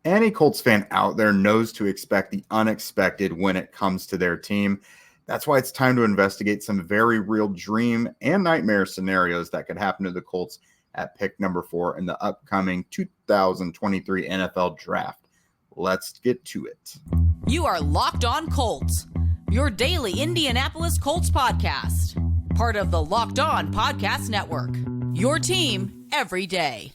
Any Colts fan out there knows to expect the unexpected when it comes to their team. That's why it's time to investigate some very real dream and nightmare scenarios that could happen to the Colts at pick number 4 in the upcoming 2023 NFL Draft. Let's get to it. You are Locked On Colts, your daily Indianapolis Colts podcast. Part of the Locked On Podcast Network, your team every day.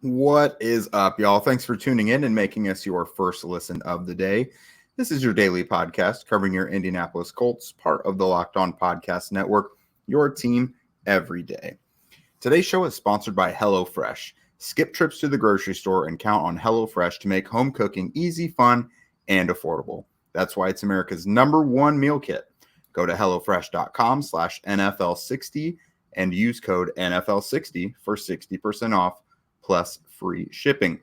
What is up, y'all? Thanks for tuning in and making us your first listen of the day. This is your daily podcast covering your Indianapolis Colts, part of the Locked On Podcast Network, your team every day. Today's show is sponsored by HelloFresh. Skip trips to the grocery store and count on HelloFresh to make home cooking easy, fun, and affordable. That's why it's America's #1 meal kit. Go to HelloFresh.com/NFL60 and use code NFL60 for 60% off plus free shipping.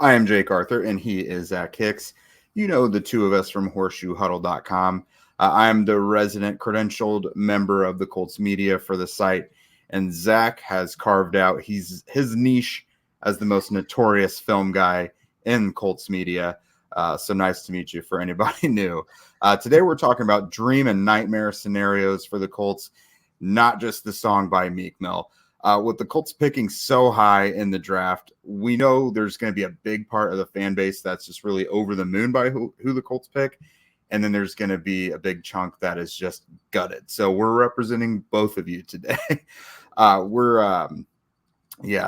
I am Jake Arthur, and he is Zach Hicks. You know the two of us from horseshoehuddle.com. I'm the resident credentialed member of the Colts media for the site, and Zach has carved out his niche as the most notorious film guy in Colts media. So nice to meet you for anybody new. Today we're talking about dream and nightmare scenarios for the Colts, not just the song by Meek Mill. With the Colts picking so high in the draft, we know there's going to be a big part of the fan base that's just really over the moon by who the Colts pick. And then there's going to be a big chunk that is just gutted. So we're representing both of you today.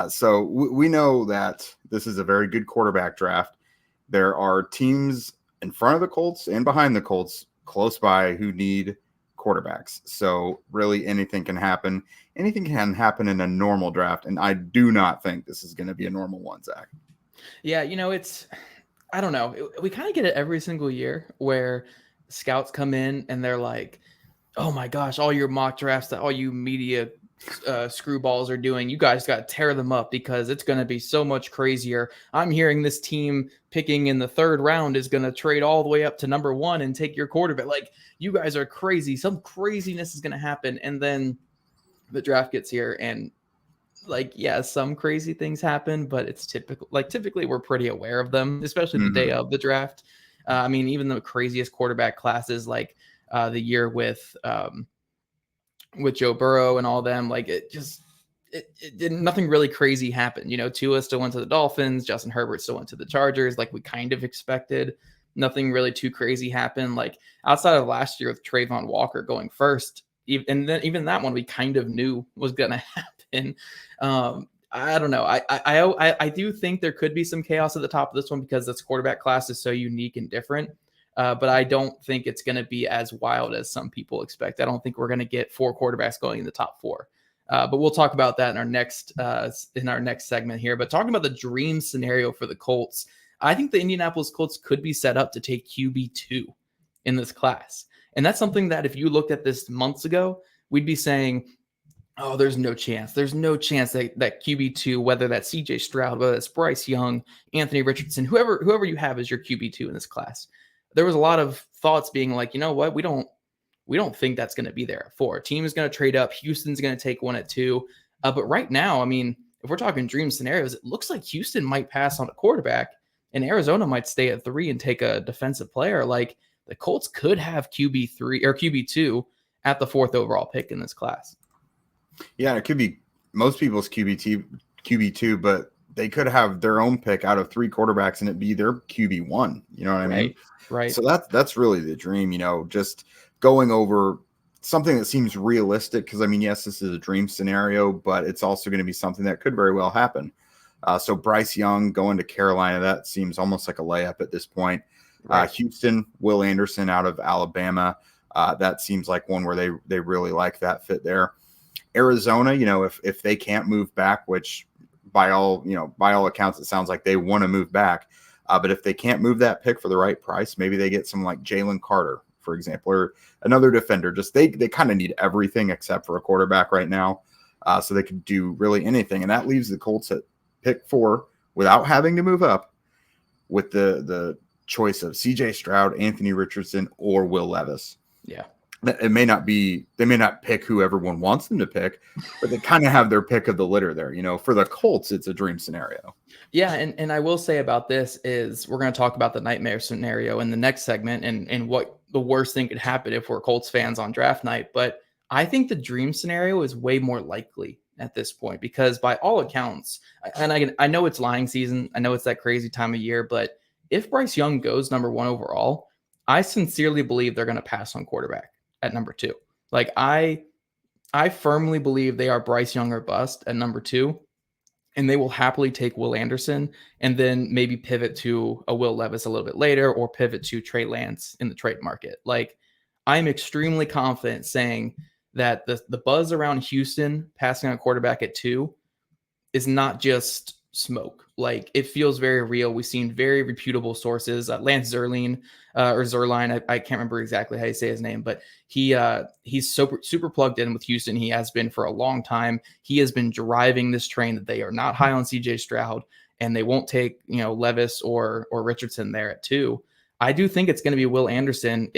So we know that this is a very good quarterback draft. There are teams in front of the Colts and behind the Colts close by who need quarterbacks. So really anything can happen. Anything can happen in a normal draft. And I do not think this is going to be a normal one, Zach. Yeah, I don't know. We kind of get it every single year where scouts come in and they're like, oh my gosh, all your mock drafts that all you media screwballs are doing, you guys got to tear them up because it's going to be so much crazier. I'm hearing this team picking in the 3rd round is going to trade all the way up to number 1 and take your quarterback. Like, you guys are crazy. Some craziness is going to happen. And then the draft gets here and some crazy things happen, but it's typically we're pretty aware of them, especially the day of the draft. Even the craziest quarterback classes, like the year with Joe Burrow and all them, it didn't, nothing really crazy happened. Tua still went to the Dolphins. Justin Herbert still went to the Chargers, like we kind of expected. Nothing really too crazy happened. Like outside of last year with Trayvon Walker going first, and then even that one we kind of knew was going to happen. I don't know. I do think there could be some chaos at the top of this one because this quarterback class is so unique and different. But I don't think it's going to be as wild as some people expect. I don't think we're going to get 4 quarterbacks going in the top 4. But we'll talk about that in our next segment here. But talking about the dream scenario for the Colts, I think the Indianapolis Colts could be set up to take QB2 in this class. And that's something that if you looked at this months ago, we'd be saying, oh, there's no chance. There's no chance that QB2, whether that's CJ Stroud, whether that's Bryce Young, Anthony Richardson, whoever you have as your QB2 in this class. There was a lot of thoughts being like, you know what, we don't think that's going to be there at 4. Team is going to trade up. Houston's going to take 1 at 2. But right now, if we're talking dream scenarios, it looks like Houston might pass on a quarterback and Arizona might stay at 3 and take a defensive player. Like the Colts could have QB3 or QB2 at the 4th overall pick in this class. Yeah, it could be most people's QB2, but they could have their own pick out of 3 quarterbacks and it be their QB1. You know what I mean? Right. So that's really the dream, just going over something that seems realistic because, yes, this is a dream scenario, but it's also going to be something that could very well happen. So Bryce Young going to Carolina, that seems almost like a layup at this point. Right. Houston, Will Anderson out of Alabama. That seems like one where they really like that fit there. Arizona, if they can't move back, which by all accounts, it sounds like they want to move back. But if they can't move that pick for the right price, maybe they get some like Jalen Carter, for example, or another defender. Just they kind of need everything except for a quarterback right now. So they could do really anything. And that leaves the Colts at pick 4 without having to move up with the choice of CJ Stroud, Anthony Richardson, or Will Levis. Yeah. It may not be, they may not pick who everyone wants them to pick, but they kind of have their pick of the litter there. For the Colts, it's a dream scenario. Yeah. And I will say about this is we're going to talk about the nightmare scenario in the next segment and what the worst thing could happen if we're Colts fans on draft night. But I think the dream scenario is way more likely at this point, because by all accounts, and I know it's lying season, I know it's that crazy time of year, but if Bryce Young goes number 1 overall, I sincerely believe they're going to pass on quarterback at number 2. Like I firmly believe they are Bryce Young or bust at number 2, and they will happily take Will Anderson and then maybe pivot to a Will Levis a little bit later, or pivot to Trey Lance in the trade market. Like, I'm extremely confident saying that the buzz around Houston passing on a quarterback at 2 is not just smoke. Like, it feels very real. We've seen very reputable sources. Lance Zerline, I can't remember exactly how you say his name, but he's super plugged in with Houston. He has been for a long time. He has been driving this train that they are not high on CJ Stroud, and they won't take Levis or Richardson there at 2. I do think it's going to be Will Anderson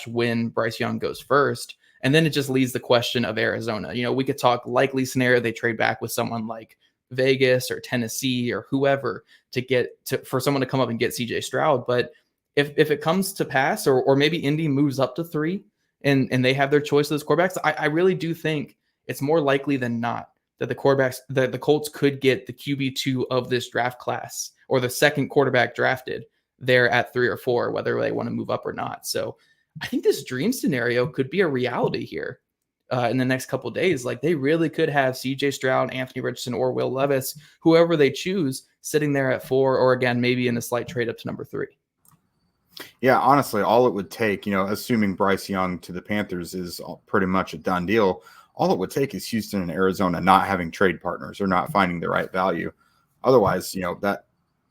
when Bryce Young goes first. And then it just leaves the question of Arizona. We could talk likely scenario they trade back with someone like Vegas or Tennessee or whoever for someone to come up and get CJ Stroud. But if it comes to pass, or maybe Indy moves up to 3 and they have their choice of those quarterbacks, I really do think it's more likely than not that the Colts could get the QB2 of this draft class, or the second quarterback drafted there at 3 or 4, whether they want to move up or not. So I think this dream scenario could be a reality here in the next couple of days. Like, they really could have CJ Stroud, Anthony Richardson, or Will Levis, whoever they choose, sitting there at 4, or again, maybe in a slight trade up to number 3. Yeah, honestly, all it would take, assuming Bryce Young to the Panthers is pretty much a done deal, all it would take is Houston and Arizona not having trade partners or not finding the right value. Otherwise,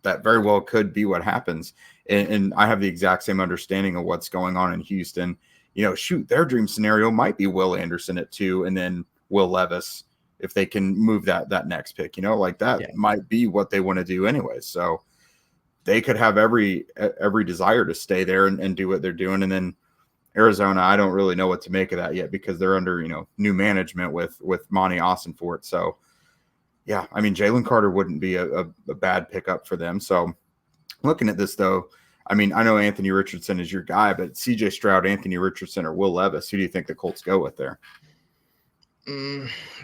that very well could be what happens. And I have the exact same understanding of what's going on in Houston. Their dream scenario might be Will Anderson at 2, and then Will Levis if they can move that next pick. That might be what they want to do anyway. So they could have every desire to stay there and do what they're doing. And then Arizona, I don't really know what to make of that yet, because they're under new management with Monty Ossenfort. So yeah, I mean, Jalen Carter wouldn't be a bad pickup for them. So looking at this, though, I mean, I know Anthony Richardson is your guy, but CJ Stroud, Anthony Richardson, or Will Levis, who do you think the Colts go with there?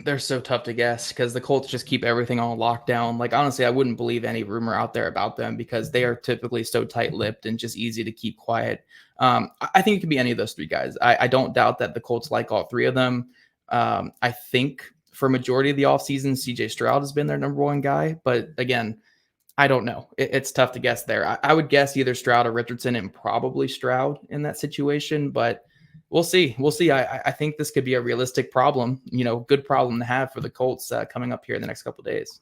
They're so tough to guess, because the Colts just keep everything on lockdown. Like, honestly, I wouldn't believe any rumor out there about them, because they are typically so tight-lipped and just easy to keep quiet. I think it could be any of those 3 guys. I don't doubt that the Colts like all 3 of them. I think for majority of the offseason, CJ Stroud has been their number 1 guy. But again, I don't know. It's tough to guess there. I would guess either Stroud or Richardson, and probably Stroud in that situation. But we'll see. I think this could be a realistic problem, good problem to have for the Colts coming up here in the next couple of days.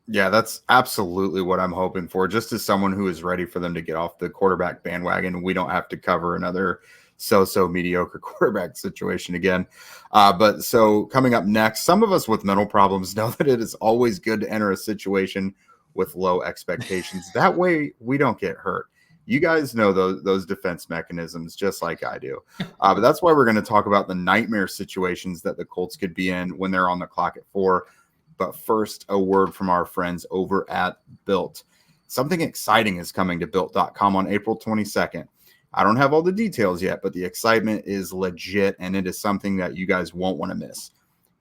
Yeah, that's absolutely what I'm hoping for. Just as someone who is ready for them to get off the quarterback bandwagon, we don't have to cover another so mediocre quarterback situation again. But so coming up next, some of us with mental problems know that it is always good to enter a situation with low expectations. That way we don't get hurt. You guys know those defense mechanisms just like I do. But that's why we're going to talk about the nightmare situations that the Colts could be in when they're on the clock at 4. But first, a word from our friends over at Built. Something exciting is coming to Built.com on April 22nd. I don't have all the details yet, but the excitement is legit, and it is something that you guys won't want to miss.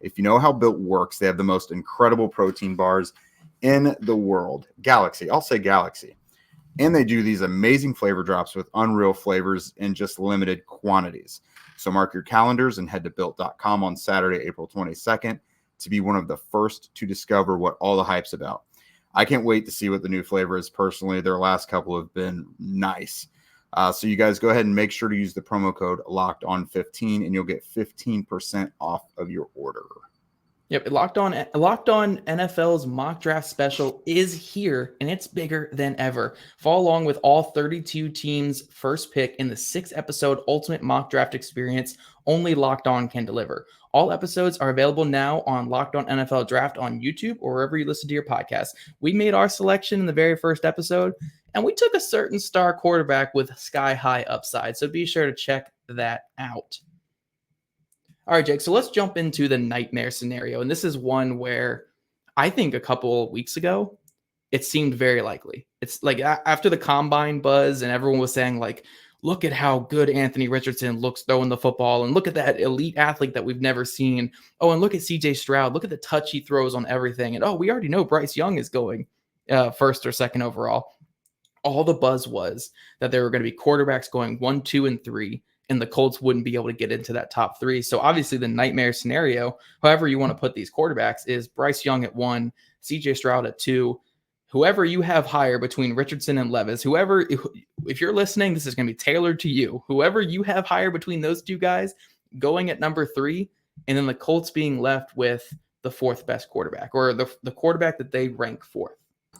If you know how Built works, they have the most incredible protein bars in the world. Galaxy. I'll say Galaxy. And they do these amazing flavor drops with unreal flavors in just limited quantities. So mark your calendars and head to Built.com on Saturday, April 22nd to be one of the first to discover what all the hype's about. I can't wait to see what the new flavor is personally. Their last couple have been nice. So you guys go ahead and make sure to use the promo code LOCKEDON15 and you'll get 15% off of your order. Yep, Locked On NFL's mock draft special is here, and it's bigger than ever. Follow along with all 32 teams' first pick in the 6-episode ultimate mock draft experience only Locked On can deliver. All episodes are available now on Locked On NFL Draft on YouTube or wherever you listen to your podcast. We made our selection in the very first episode, and we took a certain star quarterback with sky-high upside, so be sure to check that out. All right, Jake, so let's jump into the nightmare scenario, and this is one where I think a couple weeks ago, it seemed very likely. It's like after the combine buzz and everyone was saying like, look at how good Anthony Richardson looks throwing the football, and look at that elite athlete that we've never seen. Oh, and look at CJ Stroud. Look at the touch he throws on everything. And oh, we already know Bryce Young is going first or second overall. All the buzz was that there were going to be quarterbacks going 1, 2, and 3, and the Colts wouldn't be able to get into that top 3. So obviously the nightmare scenario, however you want to put these quarterbacks, is Bryce Young at 1, CJ Stroud at 2, whoever you have higher between Richardson and Levis, whoever, if you're listening, this is going to be tailored to you. Whoever you have higher between those two guys going at number 3, and then the Colts being left with the 4th best quarterback, or the quarterback that they rank 4th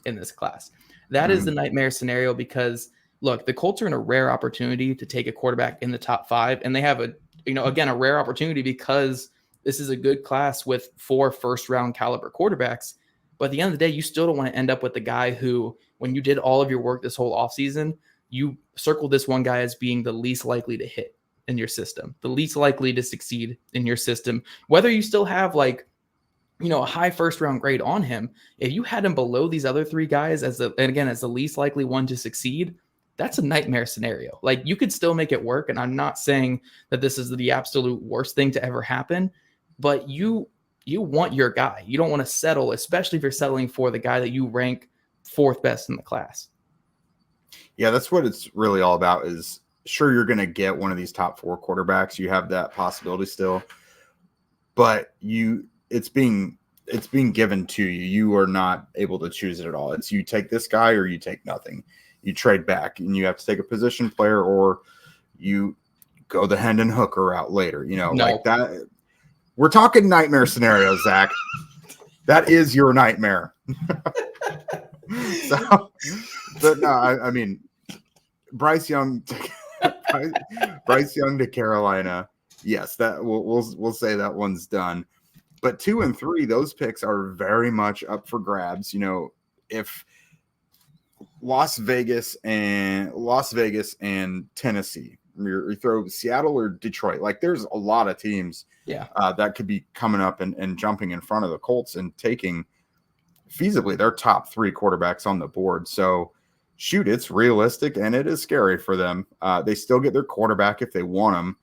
in this class. That is the nightmare scenario because, look, the Colts are in a rare opportunity to take a quarterback in the top 5, and they have a rare opportunity because this is a good class with 4 first-round caliber quarterbacks. But at the end of the day, you still don't want to end up with the guy who, when you did all of your work this whole offseason, you circled this one guy as being the least likely to hit in your system, the least likely to succeed in your system. Whether you still have a high first-round grade on him, if you had him below these other 3 guys as the least likely one to succeed, that's a nightmare scenario. Like, you could still make it work, and I'm not saying that this is the absolute worst thing to ever happen, but you want your guy. You don't want to settle, especially if you're settling for the guy that you rank 4th best in the class. Yeah, that's what it's really all about. Is sure, you're going to get one of these top 4 quarterbacks. You have that possibility still, but it's being given to you. You are not able to choose it at all. It's you take this guy or you take nothing. You trade back, and you have to take a position player, or you go the Hendon Hooker route later. Like that. We're talking nightmare scenarios, Zach. That is your nightmare. But no, I mean, Bryce Young to Carolina. Yes, that we'll say that one's done. But 2 and 3, those picks are very much up for grabs. If Las Vegas and Tennessee, you throw Seattle or Detroit, like there's a lot of teams that could be coming up and jumping in front of the Colts and taking feasibly their top 3 quarterbacks on the board. So shoot, it's realistic and it is scary for them. They still get their quarterback if they want him,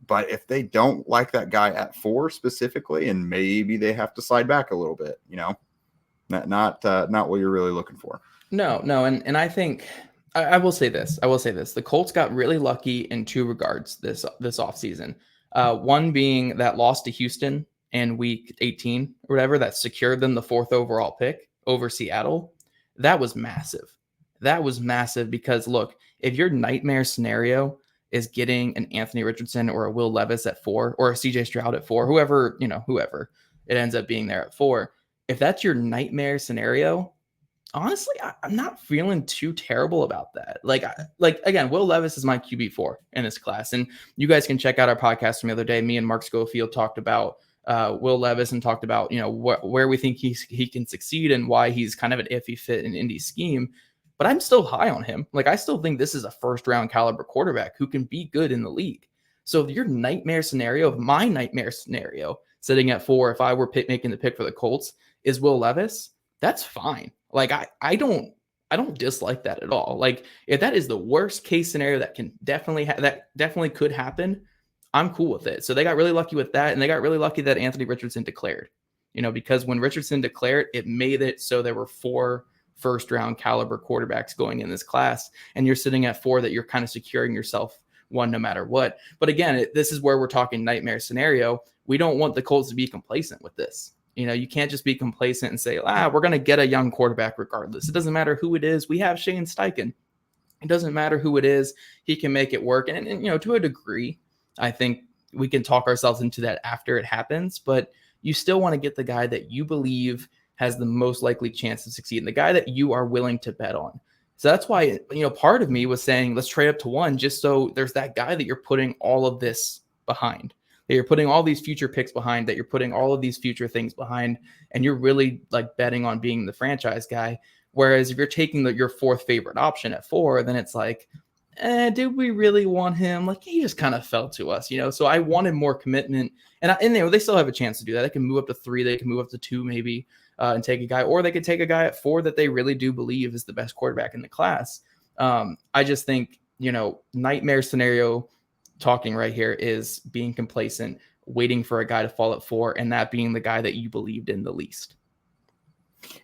but if they don't like that guy at 4 specifically, and maybe they have to slide back a little bit, not what you're really looking for. No. And I think I will say this. The Colts got really lucky in 2 regards this offseason. One being that loss to Houston in week 18 or whatever that secured them the 4th overall pick over Seattle. That was massive. Because, look, if your nightmare scenario is getting an Anthony Richardson or a Will Levis at 4 or a CJ Stroud at 4, whoever it ends up being there at 4, if that's your nightmare scenario, honestly, I'm not feeling too terrible about that. Like again, Will Levis is my QB4 in this class, and you guys can check out our podcast from the other day. Me and Mark Schofield talked about Will Levis and talked about where we think he can succeed and why he's kind of an iffy fit in Indy's scheme. But I'm still high on him. Like, I still think this is a 1st-round caliber quarterback who can be good in the league. So if your nightmare scenario, my nightmare scenario, sitting at 4, if I were making the pick for the Colts, is Will Levis, that's fine. Like, I don't dislike that at all. Like, if that is the worst case scenario that can definitely could happen, I'm cool with it. So they got really lucky with that, and they got really lucky that Anthony Richardson declared. Because when Richardson declared, it made it so there were 4 first-round caliber quarterbacks going in this class, and you're sitting at 4 that you're kind of securing yourself one no matter what. But again, this is where we're talking nightmare scenario. We don't want the Colts to be complacent with this. You can't just be complacent and say, we're going to get a young quarterback regardless. It doesn't matter who it is. We have Shane Steichen. It doesn't matter who it is. He can make it work. And to a degree, I think we can talk ourselves into that after it happens, but you still want to get the guy that you believe has the most likely chance to succeed and the guy that you are willing to bet on. So that's why, part of me was saying, let's trade up to 1 just so there's that guy that you're putting all of this behind. You're putting all these future picks behind that. You're putting all of these future things behind, and you're really like betting on being the franchise guy. Whereas if you're taking your fourth favorite option at 4, then it's like, did we really want him? Like, he just kind of fell to us, So I wanted more commitment, and they still have a chance to do that. They can move up to 3, they can move up to 2 maybe, and take a guy, or they could take a guy at 4 that they really do believe is the best quarterback in the class. I just think, nightmare scenario talking right here is being complacent, waiting for a guy to fall at 4, and that being the guy that you believed in the least.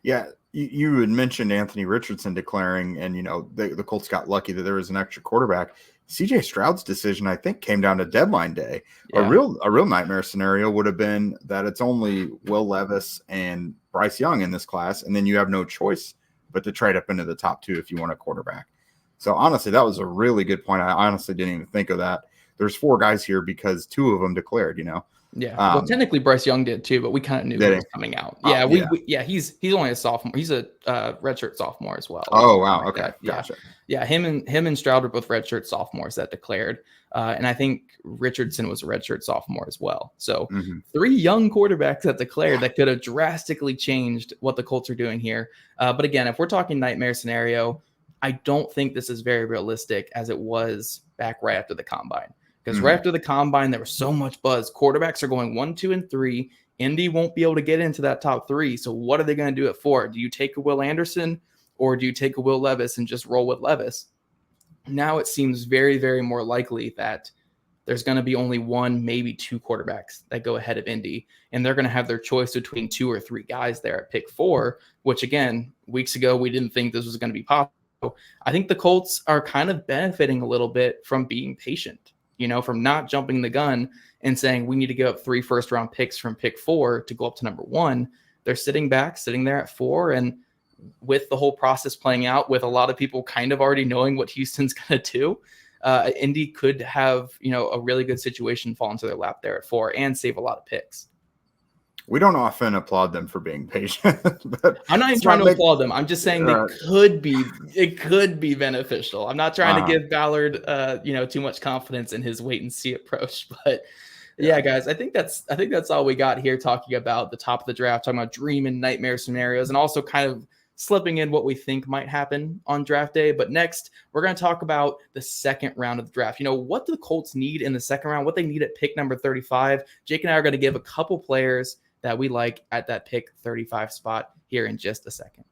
Yeah. You had mentioned Anthony Richardson declaring, and the Colts got lucky that there was an extra quarterback. CJ Stroud's decision, I think, came down to deadline day. Yeah. A real nightmare scenario would have been that it's only Will Levis and Bryce Young in this class, and then you have no choice but to trade up into the top 2 if you want a quarterback. So honestly, that was a really good point. I honestly didn't even think of that. There's 4 guys here because 2 of them declared. Yeah, well, technically Bryce Young did too, but we kind of knew he was coming out. Yeah, he's only a sophomore. He's a redshirt sophomore as well. Oh wow, okay, gotcha. Yeah, him and Stroud were both redshirt sophomores that declared, and I think Richardson was a redshirt sophomore as well. So 3 young quarterbacks that declared that could have drastically changed what the Colts are doing here. But again, if we're talking nightmare scenario, I don't think this is very realistic as it was back right after the combine. Because right after the combine, there was so much buzz. Quarterbacks are going 1, 2, and 3. Indy won't be able to get into that top 3. So what are they going to do at 4? Do you take a Will Anderson or do you take a Will Levis and just roll with Levis? Now it seems very, very more likely that there's going to be only 1, maybe 2 quarterbacks that go ahead of Indy. And they're going to have their choice between 2 or 3 guys there at pick 4, which again, weeks ago, we didn't think this was going to be possible. I think the Colts are kind of benefiting a little bit from being patient. From not jumping the gun and saying we need to give up 3 first-round picks from pick 4 to go up to number 1. They're sitting there at 4, and with the whole process playing out, with a lot of people kind of already knowing what Houston's going to do, Indy could have a really good situation fall into their lap there at 4 and save a lot of picks. We don't often applaud them for being patient. But I'm not even trying to applaud them. I'm just saying it could be beneficial. I'm not trying to give Ballard, too much confidence in his wait and see approach. But yeah, guys, I think that's all we got here, talking about the top of the draft, talking about dream and nightmare scenarios, and also kind of slipping in what we think might happen on draft day. But next, we're going to talk about the second round of the draft. What do the Colts need in the second round? What they need at pick number 35. Jake and I are going to give a couple players that we like at that pick 35 spot here in just a second.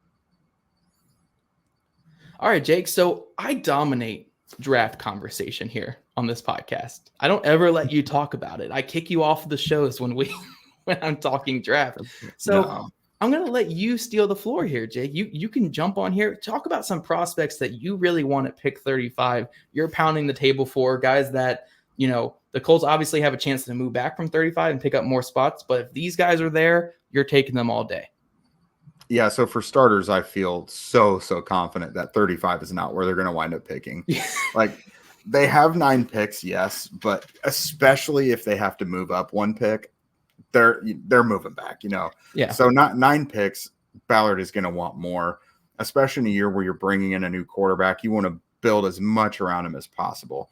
All right, Jake. So I dominate draft conversation here on this podcast. I don't ever let you talk about it. I kick you off the shows when I'm talking draft. So no. I'm going to let you steal the floor here, Jake. You can jump on here. Talk about some prospects that you really want at pick 35. You're pounding the table for guys that, the Colts obviously have a chance to move back from 35 and pick up more spots. But if these guys are there, you're taking them all day. Yeah, so for starters, I feel so confident that 35 is not where they're going to wind up picking. Like, they have 9 picks, yes, but especially if they have to move up 1 pick, they're moving back, Yeah. So not 9 picks, Ballard is going to want more, especially in a year where you're bringing in a new quarterback. You want to build as much around him as possible.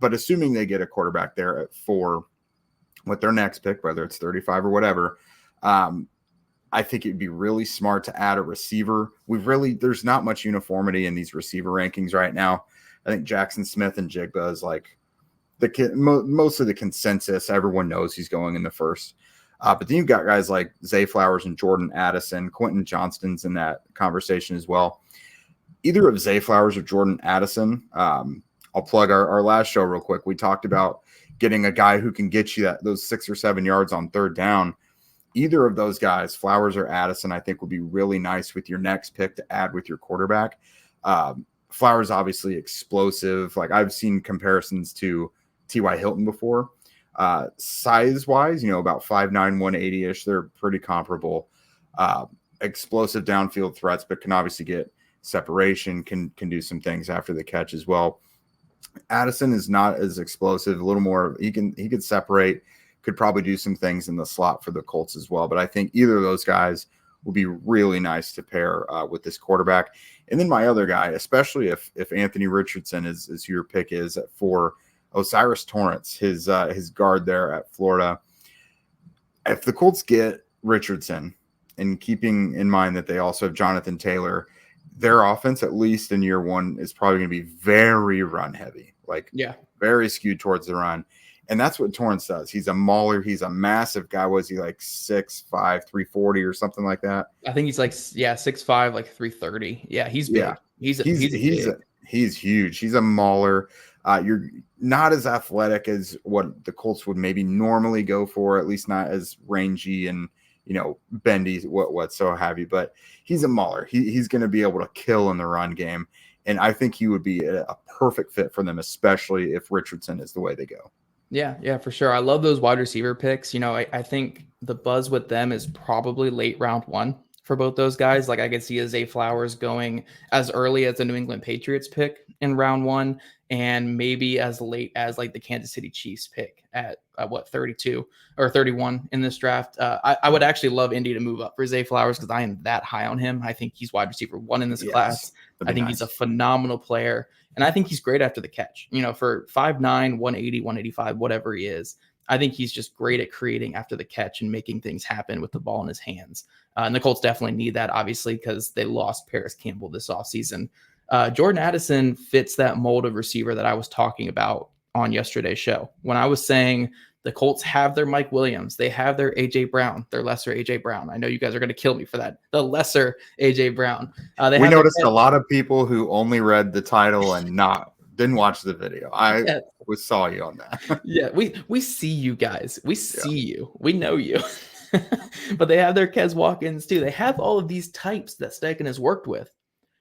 But assuming they get a quarterback there at 4 with their next pick, whether it's 35 or whatever, I think it'd be really smart to add a receiver. There's not much uniformity in these receiver rankings right now. I think Jackson Smith and Jigba is like most of the consensus. Everyone knows he's going in the first. But then you've got guys like Zay Flowers and Jordan Addison. Quentin Johnston's in that conversation as well. Either of Zay Flowers or Jordan Addison. I'll plug our last show real quick. We talked about getting a guy who can get you those 6 or 7 yards on third down. Either of those guys, Flowers or Addison, I think would be really nice with your next pick to add with your quarterback. Flowers obviously explosive. Like, I've seen comparisons to T.Y. Hilton before. Size-wise, about 5'9", 180-ish. They're pretty comparable. Explosive downfield threats, but can obviously get separation, can do some things after the catch as well. Addison is not as explosive, a little more. He could separate, could probably do some things in the slot for the Colts as well. But I think either of those guys will be really nice to pair with this quarterback. And then my other guy, especially if Anthony Richardson is who your pick is at 4, Osiris Torrance, his guard there at Florida. If the Colts get Richardson, and keeping in mind that they also have Jonathan Taylor, their offense, at least in year one, is probably going to be very run heavy, very skewed towards the run. And that's what Torrance does. He's a mauler. He's a massive guy. Was he like 6'5", 340 or something like that? I think he's like 6'5", like 330. Yeah, he's big. Yeah. He's huge. He's a mauler. You're not as athletic as what the Colts would maybe normally go for, at least not as rangy and bendy, what so have you. But he's a mauler. He's going to be able to kill in the run game, and I think he would be a perfect fit for them, especially if Richardson is the way they go. Yeah, for sure. I love those wide receiver picks. I think the buzz with them is probably late round one for both those guys. Like I could see Zay Flowers going as early as the New England Patriots pick in round one, and maybe as late as like the Kansas City Chiefs pick at 32 or 31 in this draft. I would actually love Indy to move up for Zay Flowers because I am that high on him. I think he's wide receiver 1 in this class. I think he's a phenomenal player. And I think he's great after the catch, for 5'9", 180, 185, whatever he is. I think he's just great at creating after the catch and making things happen with the ball in his hands. And the Colts definitely need that, obviously, because they lost Paris Campbell this offseason. Jordan Addison fits that mold of receiver that I was talking about on yesterday's show. When I was saying the Colts have their Mike Williams, they have their A.J. Brown, their lesser A.J. Brown. I know you guys are going to kill me for that. The lesser A.J. Brown. We noticed a lot of people who only read the title and didn't watch the video. We saw you on that. Yeah, we see you guys. We see you. We know you. But they have their Kez Watkins too. They have all of these types that Steichen has worked with.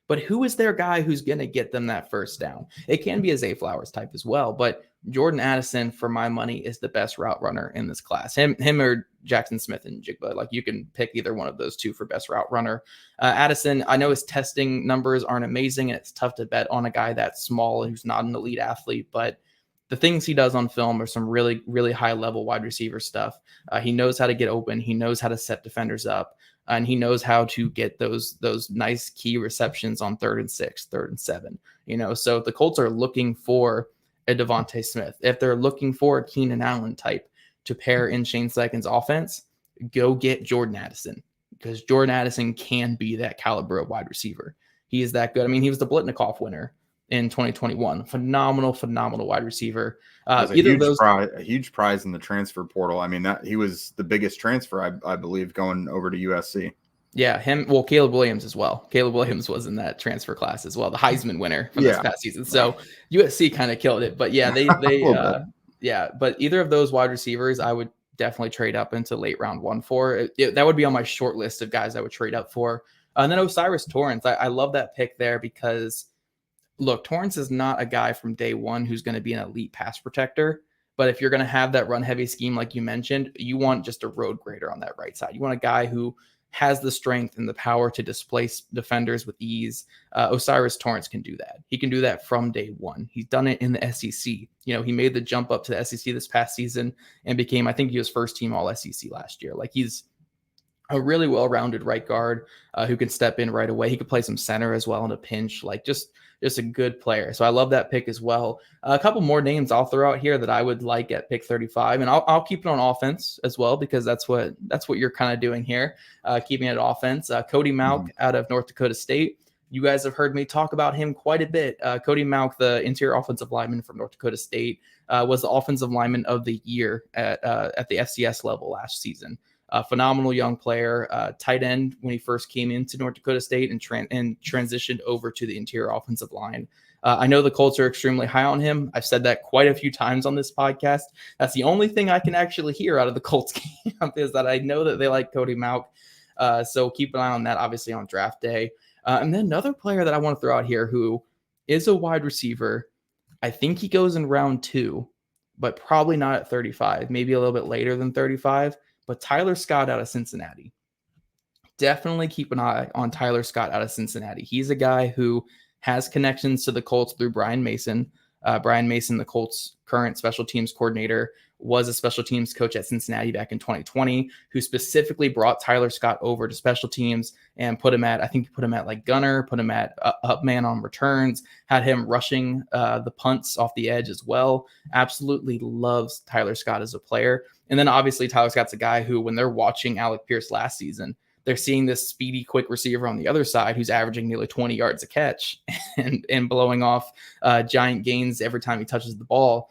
But who is their guy who's going to get them that first down? It can be a Zay Flowers type as well, but Jordan Addison, for my money, is the best route runner in this class. Him or Jackson Smith and Jigba. Like you can pick either one of those two for best route runner. Addison, I know his testing numbers aren't amazing, and it's tough to bet on a guy that's small who's not an elite athlete, but the things he does on film are some really, really high level wide receiver stuff. He knows how to get open. He knows how to set defenders up. And he knows how to get those nice key receptions on 3rd and 6, 3rd and 7. So if the Colts are looking for a Devontae Smith, if they're looking for a Keenan Allen type to pair in Shane Steichen's offense, go get Jordan Addison, because Jordan Addison can be that caliber of wide receiver. He is that good. I mean, he was the Blitnikoff winner in 2021. Phenomenal wide receiver. A huge prize in the transfer portal. I mean, that he was the biggest transfer, I believe, going over to USC. Yeah, Caleb Williams as well. Caleb Williams was in that transfer class as well, the Heisman winner from this past season. So USC kind of killed it. But yeah, but either of those wide receivers, I would definitely trade up into late round 1 for. That would be on my short list of guys I would trade up for. And then Osiris Torrance. I love that pick there because, look, Torrance is not a guy from day one who's going to be an elite pass protector. But if you're going to have that run heavy scheme, like you mentioned, you want just a road grader on that right side. You want a guy who has the strength and the power to displace defenders with ease. Osiris Torrance can do that. He can do that from day one. He's done it in the SEC. He made the jump up to the SEC this past season and became, I think he was first team all SEC last year. Like he's a really well-rounded right guard who can step in right away. He could play some center as well in a pinch, like just a good player. So I love that pick as well. A couple more names I'll throw out here that I would like at pick 35, and I'll keep it on offense as well, because that's what you're kind of doing here, keeping it offense. Cody Mauch out of North Dakota State. You guys have heard me talk about him quite a bit. Cody Mauch, the interior offensive lineman from North Dakota State, was the offensive lineman of the year at the FCS level last season. A phenomenal young player, tight end when he first came into North Dakota State and transitioned over to the interior offensive line. I know the Colts are extremely high on him. I've said that quite a few times on this podcast. That's the only thing I can actually hear out of the Colts camp is that I know that they like Cody Mauch. So keep an eye on that, obviously, on draft day. And then another player that I want to throw out here who is a wide receiver. I think he goes in round 2, but probably not at 35, maybe a little bit later than 35. But Tyler Scott out of Cincinnati. Definitely keep an eye on Tyler Scott out of Cincinnati. He's a guy who has connections to the Colts through Brian Mason. Brian Mason, the Colts' current special teams coordinator, was a special teams coach at Cincinnati back in 2020, who specifically brought Tyler Scott over to special teams and put him at like gunner, put him at up man on returns, had him rushing the punts off the edge as well. Absolutely loves Tyler Scott as a player. And then obviously Tyler Scott's a guy who, when they're watching Alec Pierce last season, they're seeing this speedy, quick receiver on the other side who's averaging nearly 20 yards a catch and blowing off giant gains every time he touches the ball.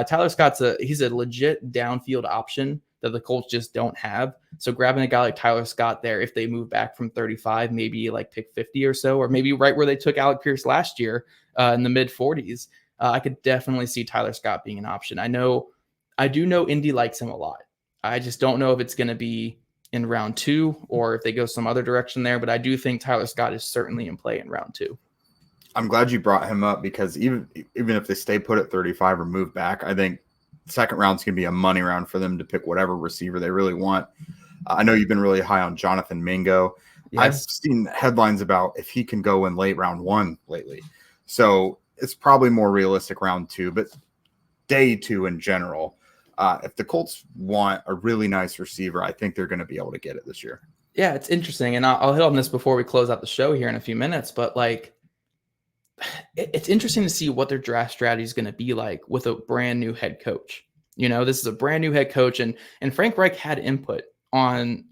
Tyler Scott's he's a legit downfield option that the Colts just don't have. So grabbing a guy like Tyler Scott there, if they move back from 35, maybe like pick 50 or so, or maybe right where they took Alec Pierce last year in the mid 40s, I could definitely see Tyler Scott being an option. I do know Indy likes him a lot. I just don't know if it's going to be in round 2 or if they go some other direction there, but I do think Tyler Scott is certainly in play in round 2. I'm glad you brought him up because even if they stay put at 35 or move back, I think second round's going to be a money round for them to pick whatever receiver they really want. I know you've been really high on Jonathan Mingo. Yes. I've seen headlines about if he can go in late round 1 lately. So it's probably more realistic round 2, but day 2 in general. If the Colts want a really nice receiver, I think they're going to be able to get it this year. Yeah, it's interesting. And I'll hit on this before we close out the show here in a few minutes, but like, it's interesting to see what their draft strategy is going to be like with a brand new head coach. This is a brand new head coach, and Frank Reich had input on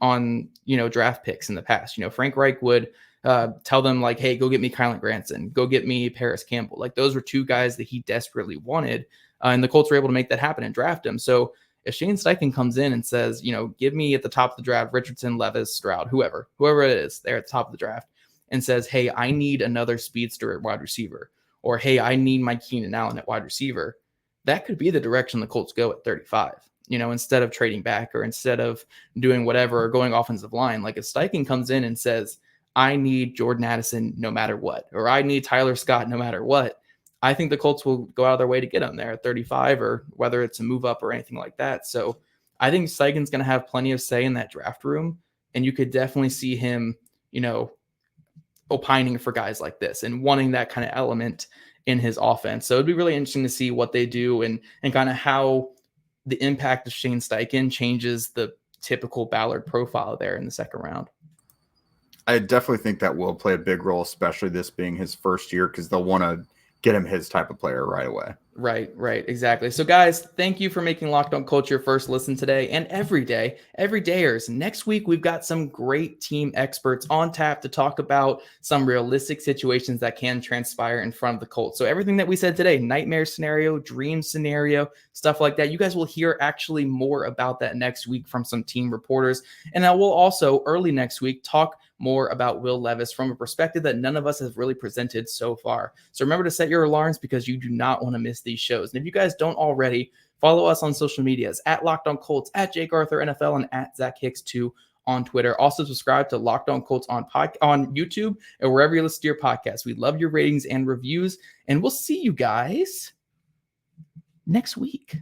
draft picks in the past. Frank Reich would tell them like, hey, go get me Kylan Granson, go get me Paris Campbell. Like those were two guys that he desperately wanted. And the Colts were able to make that happen and draft him. So if Shane Steichen comes in and says, give me at the top of the draft, Richardson, Levis, Stroud, whoever it is there at the top of the draft, and says, hey, I need another speedster at wide receiver, or hey, I need my Keenan Allen at wide receiver, that could be the direction the Colts go at 35, instead of trading back or instead of doing whatever or going offensive line. Like if Steichen comes in and says, I need Jordan Addison no matter what, or I need Tyler Scott no matter what, I think the Colts will go out of their way to get him there at 35, or whether it's a move up or anything like that. So I think Steichen's going to have plenty of say in that draft room, and you could definitely see him, opining for guys like this and wanting that kind of element in his offense. So it'd be really interesting to see what they do and kind of how the impact of Shane Steichen changes the typical Ballard profile there in the second round. I definitely think that will play a big role, especially this being his first year, because they'll want to get him his type of player right away. Right. Exactly. So guys, thank you for making Locked On Colts your first listen today and every dayers. Next week, we've got some great team experts on tap to talk about some realistic situations that can transpire in front of the Colts. So everything that we said today, nightmare scenario, dream scenario, stuff like that, you guys will hear actually more about that next week from some team reporters. And I will also early next week talk more about Will Levis from a perspective that none of us have really presented so far. So remember to set your alarms because you do not want to miss these shows. And if you guys don't already, follow us on social medias at Locked On Colts, at Jake Arthur NFL, and at Zach Hicks 2 on Twitter. Also subscribe to Locked On Colts on YouTube and wherever you listen to your podcast. We love your ratings and reviews, and we'll see you guys next week.